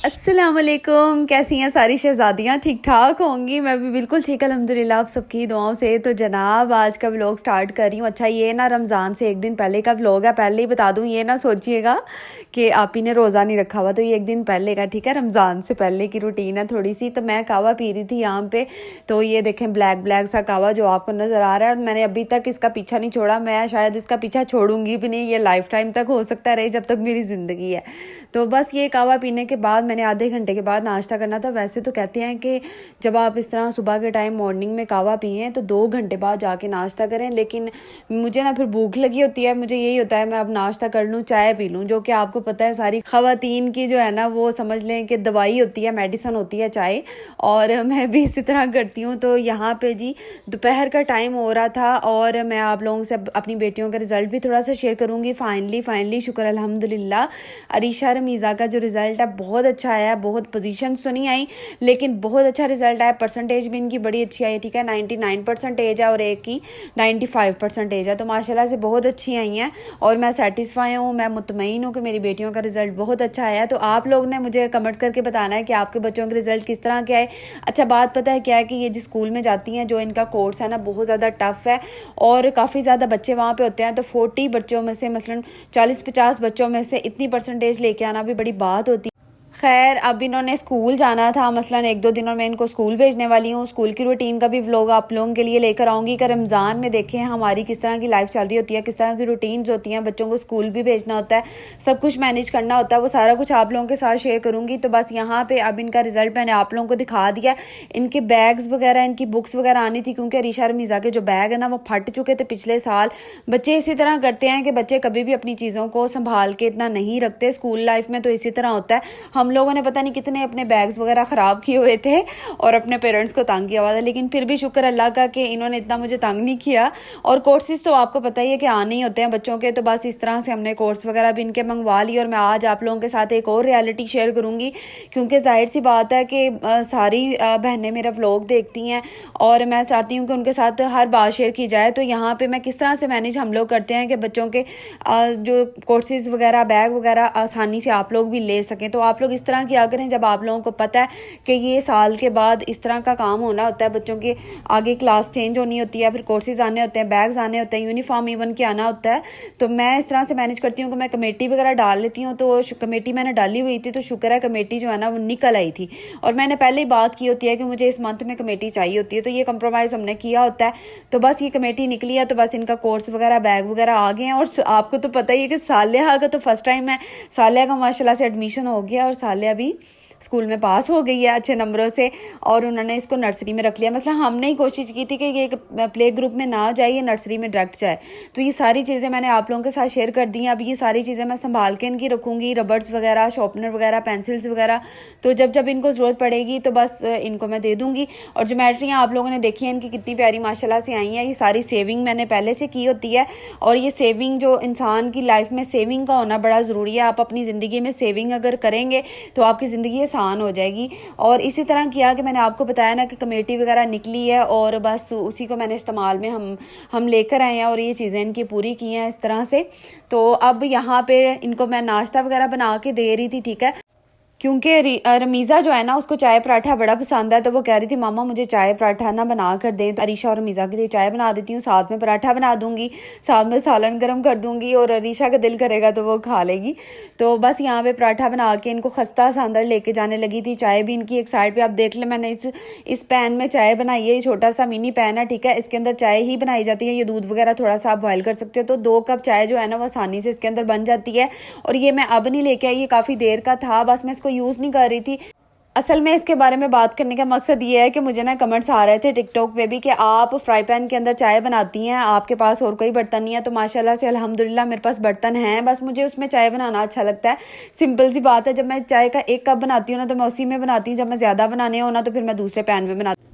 अस्सलामुअलैकुम। कैसी हैं सारी शहज़ादियाँ? ठीक ठाक होंगी। मैं भी बिल्कुल ठीक अल्हम्दुलिल्लाह, आप सबकी दुआओं से। तो जनाब आज का व्लॉग स्टार्ट कर रही हूँ। अच्छा ये ना रमज़ान से एक दिन पहले का व्लॉग है, पहले ही बता दूँ, ये ना सोचिएगा कि आप ही ने रोज़ा नहीं रखा हुआ। तो ये एक दिन पहले का, ठीक है, रमज़ान से पहले की रूटीन है थोड़ी सी। तो मैं कहवा पी रही थी यहाँ पे, तो ये देखें ब्लैक ब्लैक सा कहवा जो आपको नज़र आ रहा है, और मैंने अभी तक इसका पीछा नहीं छोड़ा। मैं शायद इसका पीछा छोड़ूंगी भी नहीं, ये लाइफ टाइम तक हो सकता रहे जब तक मेरी ज़िंदगी है। तो बस ये कहवा पीने के बाद मैंने आधे घंटे के बाद नाश्ता करना था। वैसे तो कहते हैं कि जब आप इस तरह सुबह के टाइम मॉर्निंग में कहवा पिए तो 2 घंटे बाद जाके नाश्ता करें, लेकिन मुझे ना फिर भूख लगी होती है, मुझे यही होता है मैं अब नाश्ता कर लूँ, चाय पी लूँ, जो कि आपको पता है सारी ख़वातीन की जो है ना वो समझ लें कि दवाई होती है, मेडिसन होती है चाय, और मैं भी इसी तरह करती हूँ। तो यहाँ पे जी दोपहर का टाइम हो रहा था और मैं आप लोगों से अपनी बेटियों का रिज़ल्ट भी थोड़ा सा शेयर करूँगी। फाइनली शुक्र अल्हम्दुलिल्लाह, अरीशा रमीज़ा का जो रिज़ल्ट है बहुत अच्छा आया। बहुत पोजीशन तो नहीं आई, लेकिन बहुत अच्छा रिजल्ट आया। परसेंटेज भी इनकी बड़ी अच्छी आई, ठीक है, 99% है और एक की 95% है। तो माशाल्लाह से बहुत अच्छी आई हैं और मैं सेटिस्फाई हूँ, मैं मुतमईन हूँ कि मेरी बेटियों का रिजल्ट बहुत अच्छा आया। तो आप लोग ने मुझे कमेंट्स करके बताना है कि आपके बच्चों के रिजल्ट किस तरह के आए। अच्छा बात पता है क्या है कि ये जिस स्कूल में जाती हैं, जो इनका कोर्स है ना बहुत ज़्यादा टफ है और काफ़ी ज़्यादा बच्चे वहाँ पे होते हैं। तो 40 बच्चों में से मसलन 40-50 बच्चों में से इतनी परसेंटेज लेके आना भी बड़ी बात होती है। खैर अब इन्होंने स्कूल जाना था, मसलन 1-2 दिनों में इनको स्कूल भेजने वाली हूँ। स्कूल की रूटीन का भी व्लॉग आप लोगों के लिए लेकर आऊँगी कि रमज़ान में देखें हमारी किस तरह की लाइफ चल रही होती है, किस तरह की रूटीन्स होती हैं। बच्चों को स्कूल भी भेजना होता है, सब कुछ मैनेज करना होता है, वो सारा कुछ आप लोगों के साथ शेयर करूँगी। तो बस यहाँ पर अब इनका रिज़ल्ट मैंने आप लोगों को दिखा दिया। इनके बैग्स वगैरह, इनकी बुक्स वगैरह आनी थी, क्योंकि अरीशा रमीज़ा के जो बैग है ना वो फट चुके थे पिछले साल। बच्चे इसी तरह करते हैं कि बच्चे कभी भी अपनी चीज़ों को संभाल के इतना नहीं रखते। स्कूल लाइफ में तो इसी तरह होता है। हम लोगों ने पता नहीं कितने अपने बैग्स वगैरह ख़राब किए हुए थे और अपने पेरेंट्स को तंग किया हुआ था, लेकिन फिर भी शुक्र अल्लाह का कि इन्होंने इतना मुझे तंग नहीं किया। और कोर्सेज तो आपको पता ही है कि आने ही होते हैं बच्चों के, तो बस इस तरह से हमने कोर्स वगैरह भी इनके मंगवा लिए। और मैं आज आप लोगों के साथ एक और रियलिटी शेयर करूँगी, क्योंकि जाहिर सी बात है कि सारी बहनें मेरा व्लॉग देखती हैं और मैं चाहती हूँ कि उनके साथ हर बात शेयर की जाए। तो यहाँ पर मैं किस तरह से मैनेज हम लोग करते हैं कि बच्चों के जो कोर्सेज वगैरह, बैग वगैरह आसानी से आप लोग भी ले सकें। तो आप लोग इस तरह किया करें, जब आप लोगों को पता है कि ये साल के बाद इस तरह का काम होना होता है, बच्चों की आगे क्लास चेंज होनी होती है, फिर कोर्सेज आने होते हैं, बैग्स आने होते हैं, यूनिफॉर्म इवन के आना होता है। तो मैं इस तरह से मैनेज करती हूँ कि मैं कमेटी वगैरह डाल लेती हूँ। तो कमेटी मैंने डाली हुई थी, तो शुक्र है कमेटी जो है ना वो निकल आई थी। और मैंने पहले ही बात की होती है कि मुझे इस मंथ में कमेटी चाहिए होती है, तो ये कंप्रोमाइज़ हमने किया होता है। तो बस ये कमेटी निकली है, तो बस इनका कोर्स वगैरह, बैग वगैरह आ गए हैं। और आपको तो पता ही है कि सालिया का तो फर्स्ट टाइम है, सालिया का माशाल्लाह से एडमिशन हो गया और सालिया भी स्कूल में पास हो गई है अच्छे नंबरों से, और उन्होंने इसको नर्सरी में रख लिया। मतलब हमने ही कोशिश की थी कि ये प्ले ग्रुप में ना जाए, ये नर्सरी में डायरेक्ट जाए। तो ये सारी चीज़ें मैंने आप लोगों के साथ शेयर कर दी हैं। अब ये सारी चीज़ें मैं संभाल के इनकी रखूँगी, रबर्स वगैरह, शॉर्पनर वगैरह, पेंसिल्स वगैरह। तो जब जब इनको ज़रूरत पड़ेगी तो बस इनको मैं दे दूँगी। और ज्योमेट्रियाँ आप लोगों ने देखी हैं इनकी कितनी प्यारी माशाल्लाह से आई हैं। ये सारी सेविंग मैंने पहले से की होती है, और ये सेविंग जो इंसान की लाइफ में सेविंग का होना बड़ा ज़रूरी है। आप अपनी ज़िंदगी में सेविंग अगर करेंगे तो आपकी ज़िंदगी आसान हो जाएगी। और इसी तरह किया कि मैंने आपको बताया ना कि कमेटी वगैरह निकली है, और बस उसी को मैंने इस्तेमाल में हम लेकर आए हैं और ये चीज़ें इनकी पूरी की हैं इस तरह से। तो अब यहाँ पे इनको मैं नाश्ता वगैरह बना के दे रही थी, ठीक है, क्योंकि रमीज़ा जो है ना उसको चाय पराठा बड़ा पसंद है। तो वो कह रही थी मामा मुझे चाय पराठा ना बना कर दें। तो अरीशा और रमीज़ा के लिए चाय बना देती हूँ, साथ में पराठा बना दूँगी, साथ में सालन गर्म कर दूँगी, और अरीशा का दिल करेगा तो वो खा लेगी। तो बस यहाँ पे पराठा बना के इनको खस्ता सा अंदर लेके जाने लगी थी। चाय भी इनकी एक साइड पर, आप देख लें मैंने इस पैन में चाय बनाई है। ये छोटा सा मिनी पैन है, ठीक है, इसके अंदर चाय ही बनाई जाती है। ये दूध वगैरह थोड़ा सा आप बॉयल कर सकते हो, तो 2 कप चाय जो है ना वो आसानी से इसके अंदर बन जाती है। और ये मैं अब नहीं लेके आई, ये काफ़ी देर का था, बस मैं इसको यूज़ नहीं कर रही थी। असल में इसके बारे में बात करने का मकसद ये है कि मुझे ना कमेंट्स आ रहे थे टिकटॉक पे भी कि आप फ्राई पैन के अंदर चाय बनाती हैं, आपके पास और कोई बर्तन नहीं है। तो माशाल्लाह से अल्हम्दुलिल्लाह मेरे पास बर्तन हैं, बस मुझे उसमें चाय बनाना अच्छा लगता है। सिंपल सी बात है, जब मैं चाय का 1 कप बनाती हूँ ना तो मैं उसी में बनाती हूँ, जब मैं ज़्यादा बनाने हो ना तो फिर मैं दूसरे पैन में बनाती हूँ।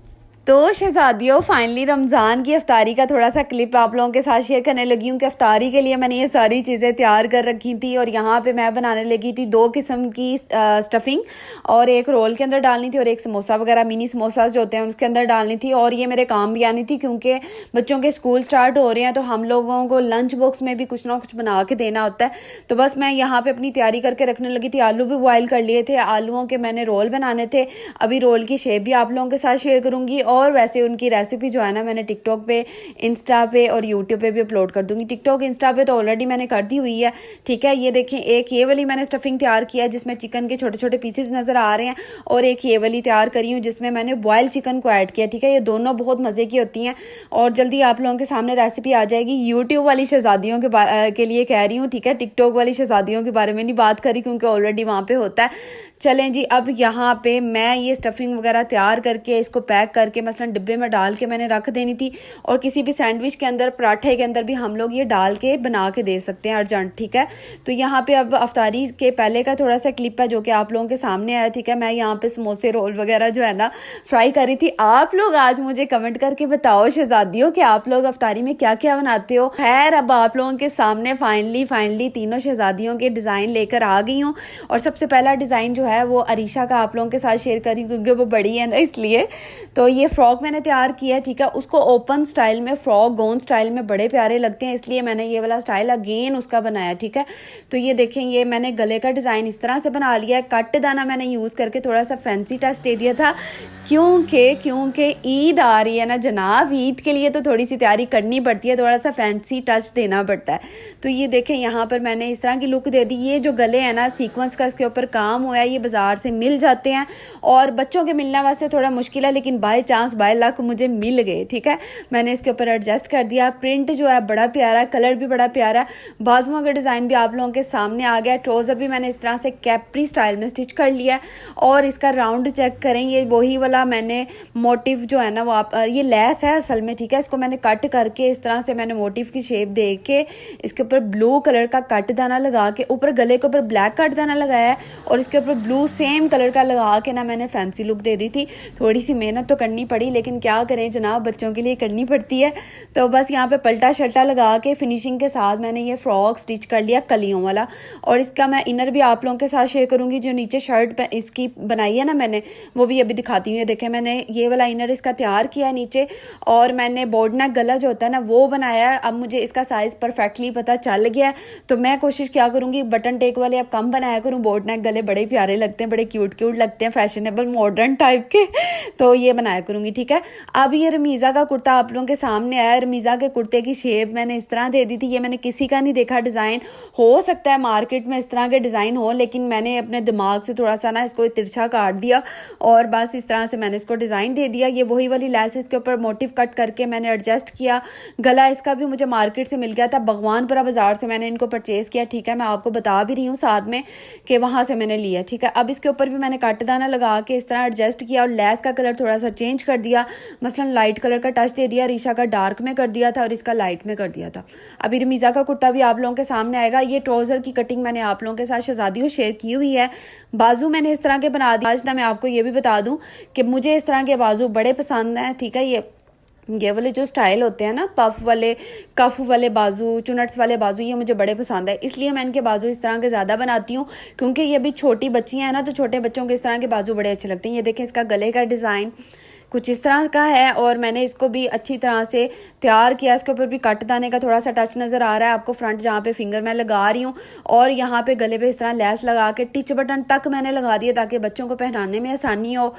तो शहजादियों फाइनली रमज़ान की अफ्तारी का थोड़ा सा क्लिप आप लोगों के साथ शेयर करने लगी हूँ कि अफ्तारी के लिए मैंने ये सारी चीज़ें तैयार कर रखी थी। और यहाँ पे मैं बनाने लगी थी 2 किस्म की स्टफिंग, और एक रोल के अंदर डालनी थी और एक समोसा वगैरह मिनी समोसाज जो होते हैं उसके अंदर डालनी थी। और ये मेरे काम भी आनी थी क्योंकि बच्चों के स्कूल स्टार्ट हो रहे हैं तो हम लोगों को लंच बॉक्स में भी कुछ ना कुछ बना के देना होता है। तो बस मैं यहाँ पर अपनी तैयारी करके रखने लगी थी। आलू भी बॉयल कर लिए थे, आलूओं के मैंने रोल बनाने थे। अभी रोल की शेप भी आप लोगों के साथ शेयर करूँगी और वैसे उनकी रेसिपी जो है ना मैंने टिकटॉक पे, इंस्टा पे और यूट्यूब पे भी अपलोड कर दूंगी। टिकटॉक इंस्टा पे तो ऑलरेडी मैंने कर दी हुई है, ठीक है। ये देखें, एक ये वाली मैंने स्टफिंग तैयार किया है जिसमें चिकन के छोटे छोटे पीसेस नज़र आ रहे हैं, और एक ये वाली तैयार करी हूँ जिसमें मैंने बॉयल चिकन को ऐड किया, ठीक है। ये दोनों बहुत मज़े की होती हैं और जल्दी आप लोगों के सामने रेसिपी आ जाएगी। यूट्यूब वाली शहजादियों के लिए कह रही हूँ, ठीक है। टिकटॉक वाली शहजादियों के बारे में नहीं बात करी क्योंकि ऑलरेडी वहाँ पर होता है। चलें जी, अब यहाँ पे मैं ये स्टफिंग वगैरह तैयार करके इसको पैक करके मसलन डिब्बे में डाल के मैंने रख देनी थी। और किसी भी सैंडविच के अंदर, पराठे के अंदर भी हम लोग ये डाल के बना के दे सकते हैं अर्जेंट, ठीक है। तो यहाँ पे अब अफ्तारी के पहले का थोड़ा सा क्लिप है जो कि आप लोगों के सामने आया, ठीक है। मैं यहाँ पे समोसे रोल वगैरह जो है ना फ्राई करी थी। आप लोग आज मुझे कमेंट करके बताओ शहजादियों कि आप लोग अफ्तारी में क्या क्या बनाते हो। खैर, अब आप लोगों के सामने फाइनली तीनों शहजादियों के डिज़ाइन लेकर आ गई हूँ। और सबसे पहला डिज़ाइन जो है वो अरीशा का आप लोगों के साथ शेयर करी क्योंकि वो बड़ी है ना, इसलिए। तो ये फ्रॉक मैंने तैयार किया है, ठीक है। उसको ओपन स्टाइल में, फ्रॉक गोन स्टाइल में बड़े प्यारे लगते हैं, इसलिए मैंने ये वाला स्टाइल अगेन उसका बनाया, ठीक है। तो ये देखें, ये मैंने गले का डिज़ाइन इस तरह से बना लिया है। कट दाना मैंने यूज़ करके थोड़ा सा फैंसी टच दे दिया था क्योंकि ईद आ रही है ना जनाब। ईद के लिए तो थोड़ी सी तैयारी करनी पड़ती है, थोड़ा सा फैंसी टच देना पड़ता है। तो ये देखें, यहाँ पर मैंने इस तरह की लुक दे दी। ये जो गले हैं ना सीक्वेंस का इसके ऊपर काम हुआ है, ये बाज़ार से मिल जाते हैं और बच्चों के मिलने वास्ते थोड़ा मुश्किल है, लेकिन बाय चांस बाय लक मुझे मिल गए, ठीक है। मैंने इसके ऊपर एडजस्ट कर दिया। प्रिंट जो है बड़ा प्यारा, कलर भी बड़ा प्यारा, बाजुओं का डिज़ाइन भी आप लोगों के सामने आ गया। ट्राउज़र भी मैंने इस तरह से कैप्री स्टाइल में स्टिच कर लिया और इसका राउंड चेक करें, ये वही वाला मैंने मोटिव जो है ना वो आप, ये लेस है असल में, ठीक है। इसको मैंने कट करके इस तरह से मैंने मोटिव की शेप दे के इसके ऊपर ब्लू कलर का कट दाना लगा के, ऊपर गले के ऊपर ब्लैक कट दाना लगाया है और इसके ऊपर ब्लू सेम कलर का लगा के ना मैंने फैंसी लुक दे दी थी। थोड़ी सी मेहनत तो करनी पड़ी, लेकिन क्या करें जनाब, बच्चों के लिए करनी पड़ती है। तो बस यहाँ पे पलटा शल्टा लगा के फिनिशिंग के साथ मैंने ये फ्रॉक स्टिच कर लिया कलियों वाला। और इसका मैं इनर भी आप लोगों के साथ शेयर करूँगी। जो नीचे शर्ट इसकी बनाई है ना मैंने, वो भी अभी दिखाती हूँ। ये देखें, मैंने ये वाला इनर इसका तैयार किया है नीचे, और मैंने बोर्ड नेक गला जो होता है ना वो बनाया है। अब मुझे इसका साइज़ परफेक्टली पता चल गया है, तो मैं कोशिश क्या करूँगी, बटन टेक वाले अब कम बनाया करूँ। बोर्ड नेक गले बड़े प्यारे लगते हैं, बड़े क्यूट लगते हैं, फैशनेबल मॉडर्न टाइप के, तो ये बनाया करूँगी, ठीक है। अब ये रमीज़ा का कुर्ता आप लोगों के सामने आया। रमीज़ा के कुर्ते की शेप मैंने इस तरह दे दी थी। ये मैंने किसी का नहीं देखा डिज़ाइन, हो सकता है मार्केट में इस तरह के डिज़ाइन हो, लेकिन मैंने अपने दिमाग से थोड़ा सा ना इसको तिरछा काट दिया और बस इस तरह से मैंने इसको डिज़ाइन दे दिया। ये वही वाली लेस इसके ऊपर मोटिव कट करके मैंने एडजस्ट किया। गला इसका भी मुझे मार्केट से मिल गया था, भगवानपुरा बाज़ार से मैंने इनको परचेज़ किया, ठीक है। मैं आपको बता भी रही हूँ साथ में कि वहाँ से मैंने लिया, ठीक है। अब इसके ऊपर भी मैंने कट दाना लगा के इस तरह एडजस्ट किया और लेस का कलर थोड़ा सा चेंज कर दिया, मसलन लाइट कलर का टच दे दिया, रीशा का डार्क में कर दिया था और इसका लाइट में कर दिया था। अभी रमीज़ा का कुर्ता भी आप लोगों के सामने आएगा। ये ट्राउज़र की कटिंग मैंने आप लोगों के साथ शहजादियों शेयर की हुई है। बाजू मैंने इस तरह के बना दिया। आज ना मैं आपको ये भी बता दूं कि मुझे इस तरह के बाजू बड़े पसंद हैं, ठीक है। ये वाले जो स्टाइल होते हैं ना, पफ वाले, कफ वाले बाजू, चुनट्स वाले बाजू, ये मुझे बड़े पसंद है, इसलिए मैं इनके बाजू इस तरह के ज़्यादा बनाती हूँ क्योंकि ये भी छोटी बच्चियाँ हैं ना, तो छोटे बच्चों के इस तरह के बाजू बड़े अच्छे लगते हैं। ये देखें, इसका गले का डिज़ाइन कुछ इस तरह का है और मैंने इसको भी अच्छी तरह से तैयार किया। इसके ऊपर भी कट दाने का थोड़ा सा टच नज़र आ रहा है आपको, फ्रंट जहाँ पे फिंगर मैं लगा रही हूँ, और यहाँ पे गले पे इस तरह लेस लगा के टिच बटन तक मैंने लगा दिया ताकि बच्चों को पहनाने में आसानी हो।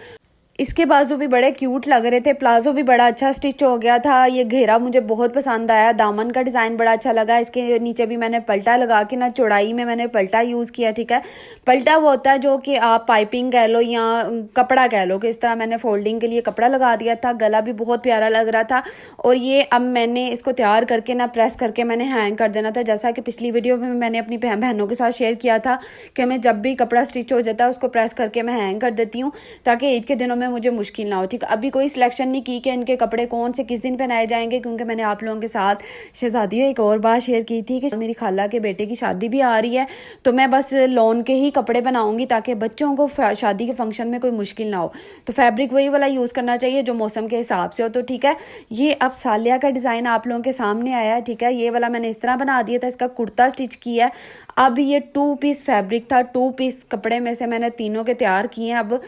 इसके बाजू भी बड़े क्यूट लग रहे थे, प्लाजो भी बड़ा अच्छा स्टिच हो गया था। ये घेरा मुझे बहुत पसंद आया, दामन का डिज़ाइन बड़ा अच्छा लगा। इसके नीचे भी मैंने पलटा लगा के ना, चौड़ाई में मैंने पलटा यूज़ किया, ठीक है। पलटा वो होता है जो कि आप पाइपिंग कह लो या कपड़ा कह लो, कि इस तरह मैंने फोल्डिंग के लिए कपड़ा लगा दिया था। गला भी बहुत प्यारा लग रहा था। और ये अब मैंने इसको तैयार करके ना प्रेस करके मैंने हैंग कर देना था, जैसा कि पिछली वीडियो में मैंने अपनी बहनों के साथ शेयर किया था कि मैं जब भी कपड़ा स्टिच हो जाता है उसको प्रेस करके मैं हैंग कर देती हूँ ताकि ईद के दिनों में मुझे मुश्किल ना हो। ठीक है, अभी कोई सिलेक्शन नहीं की कि इनके कपड़े कौन से किस दिन पहनाए जाएंगे, क्योंकि मैंने आप लोगों के साथ शहजादियों एक और बात शेयर की थी कि मेरी खाला के बेटे की शादी भी आ रही है, तो मैं बस लॉन के ही कपड़े बनाऊंगी ताकि बच्चों को शादी के फंक्शन में कोई मुश्किल ना हो। तो फैब्रिक वही वाला यूज़ करना चाहिए जो मौसम के हिसाब से हो। तो ठीक है, ये अब सालिया का डिज़ाइन आप लोगों के सामने आया है। ठीक है, ये वाला मैंने इस तरह बना दिया था, इसका कुर्ता स्टिच किया है। अब ये 2 पीस फैब्रिक था, 2 पीस कपड़े में से मैंने तीनों के तैयार किए हैं। अब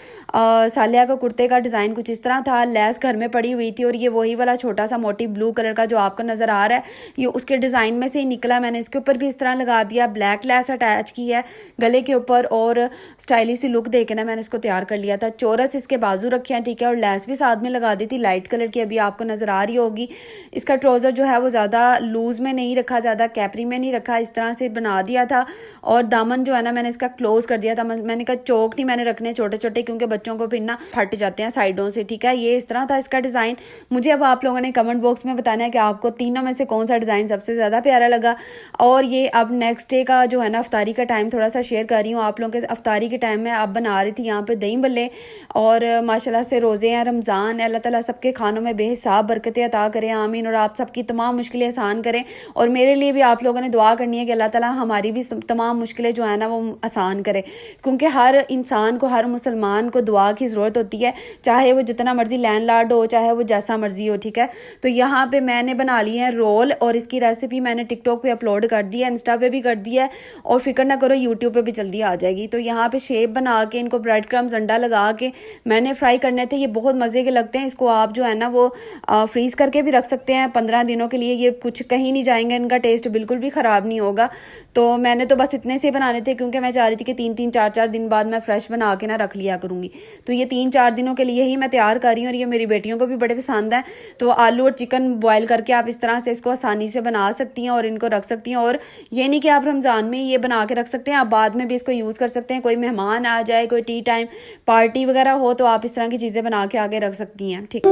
सालिया का कुर्ते का डिज़ाइन कुछ इस तरह था, लेस घर में पड़ी हुई थी और ये वही वाला छोटा सा मोटी ब्लू कलर का जो आपको नज़र आ रहा है, ये उसके डिज़ाइन में से ही निकला। मैंने इसके ऊपर भी इस तरह लगा दिया, ब्लैक लेस अटैच की है गले के ऊपर और स्टाइलिश लुक देके ना मैंने इसको तैयार कर लिया था। चौरस इसके बाजू रखे हैं, ठीक है, और लेस भी साथ में लगा दी थी लाइट कलर की, अभी आपको नज़र आ रही होगी। इसका ट्राउज़र जो है वो ज़्यादा लूज़ में नहीं रखा, ज़्यादा कैपरी में नहीं रखा, इस तरह से बना दिया था। और दामन जो है ना मैंने इसका क्लोज कर दिया था। मैंने कहा चौक नहीं मैंने रखने छोटे छोटे, क्योंकि बच्चों को फिर ना फट जाते हैं साइडों से। ठीक है, ये इस तरह था इसका डिज़ाइन। मुझे अब आप लोगों ने कमेंट बॉक्स में बताना है कि आपको तीनों में से कौन सा डिज़ाइन सबसे ज़्यादा प्यारा लगा। और ये अब नेक्स्ट डे का जो है ना अफ्तारी का टाइम थोड़ा सा शेयर कर रही हूँ आप लोगों के। अफ्तारी के टाइम में आप बना रही थी यहाँ पे दही भल्ले, और माशाल्लाह से रोज़े हैं, रमज़ान है, अल्लाह ताला सबके खानों में बेहिसाब बरकतें अता करें, आमीन। और आप सबकी तमाम मुश्किलें आसान करें, और मेरे लिए भी आप लोगों ने दुआ करनी है कि अल्लाह ताला हमारी भी तमाम मुश्किलें जो है ना वो आसान करे, क्योंकि हर इंसान को, हर मुसलमान को दुआ की ज़रूरत होती है, चाहे वो जितना मर्जी लैंडलॉर्ड हो, चाहे वो जैसा मर्जी हो। ठीक है, तो यहाँ पे मैंने बना लिए हैं रोल, और इसकी रेसिपी मैंने टिकटॉक पे अपलोड कर दी है, इंस्टा पे भी कर दी है, और फिक्र ना करो यूट्यूब पे भी जल्दी आ जाएगी। तो यहाँ पे शेप बना के इनको ब्रेड क्रम्स अंडा लगा के मैंने फ्राई करने थे। ये बहुत मज़े के लगते हैं, इसको आप जो है ना वो फ्रीज़ करके भी रख सकते हैं 15 दिनों के लिए, ये कुछ कहीं नहीं जाएंगे, इनका टेस्ट बिल्कुल भी ख़राब नहीं होगा। तो मैंने तो बस इतने से बनाने थे, क्योंकि मैं चाह रही थी कि 3-3 4-4 दिन बाद मैं फ्रेश बना के ना रख लिया करूँगी। तो ये 3-4 दिनों के लिए ही मैं तैयार कर रही हूँ, और ये मेरी बेटियों को भी बड़े पसंद है। तो आलू और चिकन बॉयल करके आप इस तरह से इसको आसानी से बना सकती हैं और इनको रख सकती हैं। और ये नहीं कि आप रमज़ान में ये बना के रख सकते हैं, आप बाद में भी इसको यूज़ कर सकते हैं। कोई मेहमान आ जाए, कोई टी टाइम पार्टी वगैरह हो, तो आप इस तरह की चीज़ें बना के आगे रख सकती हैं। ठीक,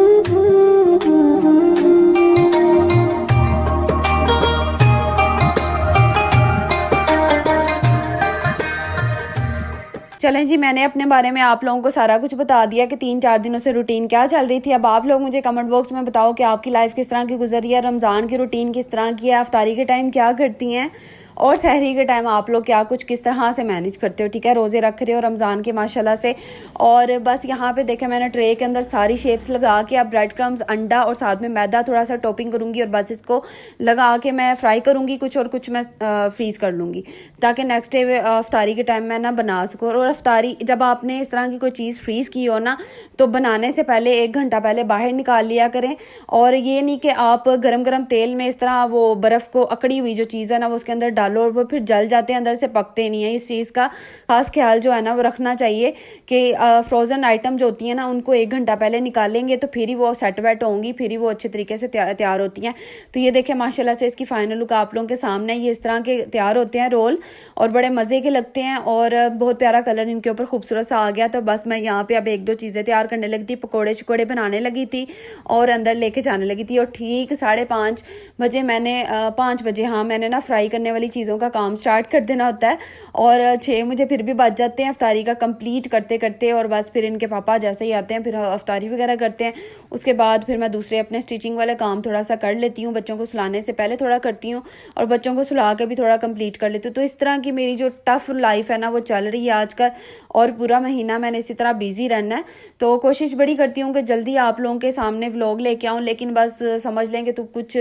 चलें जी, मैंने अपने बारे में आप लोगों को सारा कुछ बता दिया कि 3-4 दिनों से रूटीन क्या चल रही थी। अब आप लोग मुझे कमेंट बॉक्स में बताओ कि आपकी लाइफ किस तरह की गुजरी है, रमज़ान की रूटीन किस तरह की है, अफ्तारी के टाइम क्या करती हैं, और सहरी के टाइम आप लोग क्या कुछ किस तरह से मैनेज करते हो। ठीक है, रोज़े रख रहे हो रमज़ान के माशाल्लाह से। और बस यहाँ पे देखें मैंने ट्रे के अंदर सारी शेप्स लगा के अब ब्रेड क्रम्स, अंडा और साथ में मैदा थोड़ा सा टॉपिंग करूँगी, और बस इसको लगा के मैं फ्राई करूँगी कुछ, और कुछ मैं फ्रीज़ कर लूँगी, ताकि नेक्स्ट डे अफ्तारी के टाइम मैं ना बना सकूँ। और अफ्तारी जब आपने इस तरह की कोई चीज़ फ्रीज़ की हो ना, तो बनाने से पहले 1 घंटा पहले बाहर निकाल लिया करें। और ये नहीं कि आप गरम गरम तेल में इस तरह वो बर्फ़ को, अकड़ी हुई जो चीज़ है ना वो उसके अंदर डालो, और वो फिर जल जाते हैं, अंदर से पकते नहीं है। इस चीज़ का खास ख्याल जो है ना वो रखना चाहिए कि फ्रोज़न आइटम जो होती हैं ना उनको 1 घंटा पहले निकालेंगे, तो फिर ही वो सेट वेट होंगी, फिर ही वो अच्छे तरीके से तैयार होती हैं। तो ये देखें माशाल्लाह से इसकी फाइनल लुक आप लोगों के सामने, ये इस तरह के तैयार होते हैं रोल, और बड़े मज़े के लगते हैं, और बहुत प्यारा कलर इनके ऊपर खूबसूरत सा आ गया। तो बस मैं यहाँ पे अब 1-2 चीज़ें तैयार करने लगी थी, पकौड़े शकौड़े बनाने लगी थी और अंदर लेके जाने लगी थी। और ठीक 5:30 बजे मैंने 5 बजे हाँ मैंने ना फ्राई करने वाली चीज़ों का काम स्टार्ट कर देना होता है, और 6 मुझे फिर भी बच जाते हैं अफ्तारी का कंप्लीट करते करते। और बस फिर इनके पापा जैसे ही आते हैं फिर अफ्तारी वगैरह करते हैं, उसके बाद फिर मैं दूसरे अपने स्टिचिंग वाले काम थोड़ा सा कर लेती हूँ, बच्चों को सुलाने से पहले थोड़ा करती हूँ, और बच्चों को सुला के भी थोड़ा कंप्लीट कर लेती हूँ। तो इस तरह की मेरी जो टफ लाइफ है ना वो चल रही है आजकल, और पूरा महीना मैंने इसी तरह बिजी रहना है। तो कोशिश बड़ी करती हूँ कि जल्दी आप लोगों के सामने व्लॉग लेके आऊँ, लेकिन बस समझ लें कि तो कुछ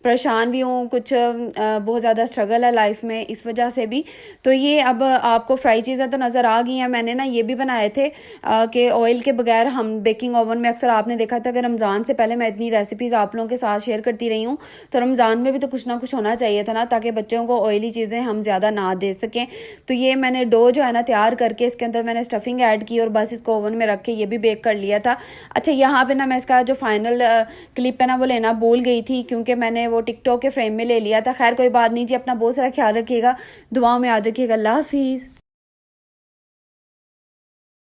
परेशान भी हूँ, कुछ बहुत ज़्यादा स्ट्रगल है लाइफ में इस वजह से भी। तो ये अब आपको फ्राई चीज़ें तो नज़र आ गई हैं। मैंने ना ये भी बनाए थे कि ऑयल के बगैर हम बेकिंग ओवन में, अक्सर आपने देखा था कि रमज़ान से पहले मैं इतनी रेसिपीज़ आप लोगों के साथ शेयर करती रही हूँ, तो रमज़ान में भी तो कुछ ना कुछ होना चाहिए था ना, ताकि बच्चों को ऑयली चीज़ें हम ज़्यादा ना दे सकें। तो ये मैंने डो जो है ना तैयार करके इसके अंदर मैंने स्टफिंग ऐड की, और बस इसको ओवन में रख के ये भी बेक कर लिया था। अच्छा, यहाँ पर ना मैं इसका जो फाइनल क्लिप है ना वो लेना भूल गई थी, क्योंकि मैंने वो टिकटॉक के फ्रेम में ले लिया था। खैर कोई बात नहीं जी, अपना बहुत सारा ख्याल रखिएगा, दुआओं में याद रखिएगा। अल्लाह हाफिज़।